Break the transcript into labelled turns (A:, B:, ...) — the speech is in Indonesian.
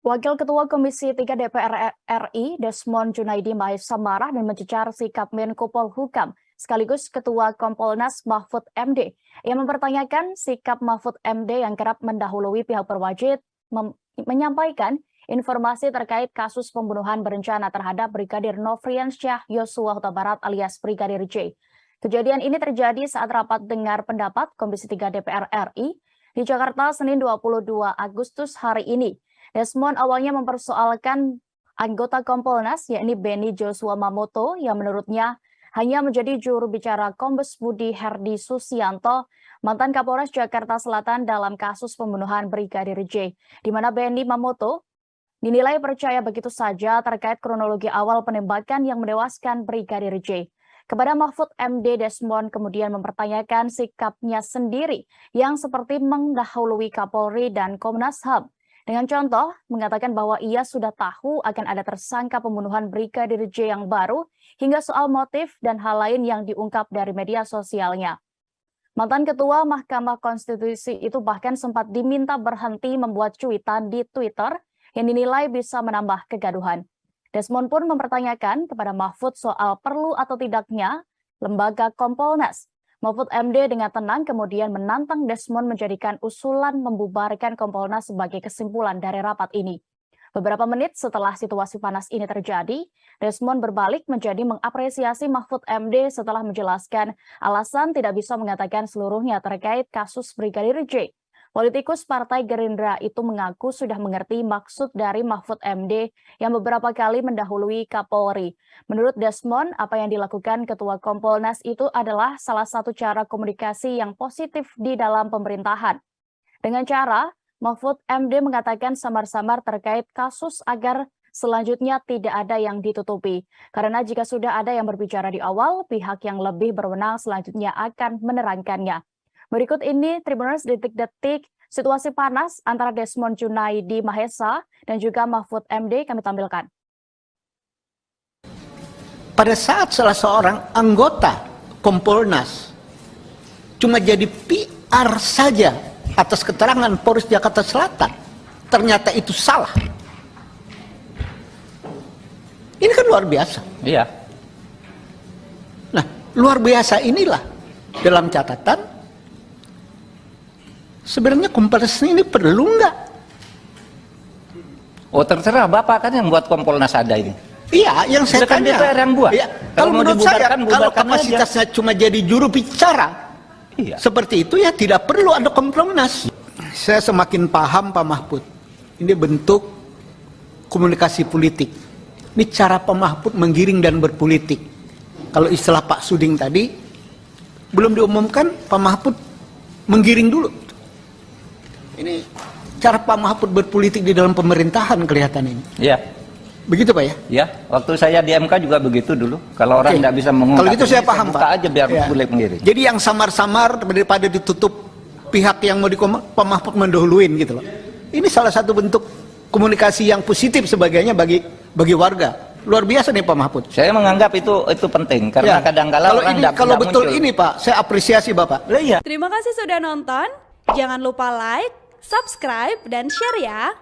A: Wakil Ketua Komisi 3 DPR RI, Desmond Junaidi Mahesa marah dan mencecar sikap Menko Polhukam, sekaligus Ketua Kompolnas Mahfud MD, yang mempertanyakan sikap Mahfud MD yang kerap mendahului pihak berwajib menyampaikan informasi terkait kasus pembunuhan berencana terhadap Brigadir Nofriansyah Yosua Huta Barat alias Brigadir J. Kejadian ini terjadi saat rapat dengar pendapat Komisi 3 DPR RI di Jakarta Senin 22 Agustus hari ini. Desmond awalnya mempersoalkan anggota Kompolnas, yakni Beni Joshua Mamoto, yang menurutnya hanya menjadi juru bicara Kombes Budi Herdi Susianto, mantan Kapolres Jakarta Selatan dalam kasus pembunuhan Brigadir J, di mana Beni Mamoto dinilai percaya begitu saja terkait kronologi awal penembakan yang menewaskan Brigadir J. Kepada Mahfud MD, Desmond kemudian mempertanyakan sikapnya sendiri yang seperti mendahului Kapolri dan Komnas HAM. Dengan contoh, mengatakan bahwa ia sudah tahu akan ada tersangka pembunuhan Brigadir J yang baru, hingga soal motif dan hal lain yang diungkap dari media sosialnya. Mantan Ketua Mahkamah Konstitusi itu bahkan sempat diminta berhenti membuat cuitan di Twitter yang dinilai bisa menambah kegaduhan. Desmond pun mempertanyakan kepada Mahfud soal perlu atau tidaknya lembaga Kompolnas. Mahfud MD dengan tenang kemudian menantang Desmond menjadikan usulan membubarkan Kompolnas sebagai kesimpulan dari rapat ini. Beberapa menit setelah situasi panas ini terjadi, Desmond berbalik menjadi mengapresiasi Mahfud MD setelah menjelaskan alasan tidak bisa mengatakan seluruhnya terkait kasus Brigadir J. Politikus Partai Gerindra itu mengaku sudah mengerti maksud dari Mahfud MD yang beberapa kali mendahului Kapolri. Menurut Desmond, apa yang dilakukan Ketua Kompolnas itu adalah salah satu cara komunikasi yang positif di dalam pemerintahan. Dengan cara, Mahfud MD mengatakan samar-samar terkait kasus agar selanjutnya tidak ada yang ditutupi. Karena jika sudah ada yang berbicara di awal, pihak yang lebih berwenang selanjutnya akan menerangkannya. Berikut ini Tribuners detik-detik situasi panas antara Desmond Junaidi Mahesa dan juga Mahfud MD kami tampilkan.
B: Pada saat salah seorang anggota Kompolnas cuma jadi PR saja atas keterangan Polres Jakarta Selatan, ternyata itu salah. Ini kan luar biasa.
C: Iya.
B: Nah, luar biasa inilah dalam catatan. Sebenarnya Kompolnas ini perlu nggak?
C: Oh terserah Bapak kan yang buat Kompolnas ada ini.
B: Iya, yang saya
C: Kan
B: tanya.
C: DPR yang buat.
B: Iya.
C: Kalau mau
B: menurut saya,
C: dibubarkan,
B: kalau
C: bubarkan
B: kapasitasnya cuma jadi juru bicara,
C: Iya.
B: seperti itu ya tidak perlu ada Kompolnas. Saya semakin paham Pak Mahfud. Ini bentuk komunikasi politik. Ini cara Pak Mahfud menggiring dan berpolitik. Kalau istilah Pak Suding tadi, belum diumumkan Pak Mahfud menggiring dulu. Ini cara Pak Mahfud berpolitik di dalam pemerintahan kelihatan ini.
C: Iya.
B: Begitu Pak ya?
C: Ya, waktu saya di MK juga begitu dulu. Kalau orang tidak bisa mengungkap,
B: kalau gitu saya paham
C: buka
B: Pak.
C: aja biar
B: Ya.
C: boleh mengiring.
B: Jadi yang samar-samar daripada ditutup pihak yang mau Pak Mahfud mendahuluin gitu loh. Ini salah satu bentuk komunikasi yang positif sebagainya bagi warga. Luar biasa nih Pak Mahfud.
C: Saya menganggap itu penting karena
B: Ya.
C: kadang-kala orang
B: kalau
C: tidak
B: betul
C: muncul.
B: ini Pak, saya apresiasi Bapak.
C: Iya.
D: Terima kasih sudah nonton. Jangan lupa like, subscribe, dan share ya.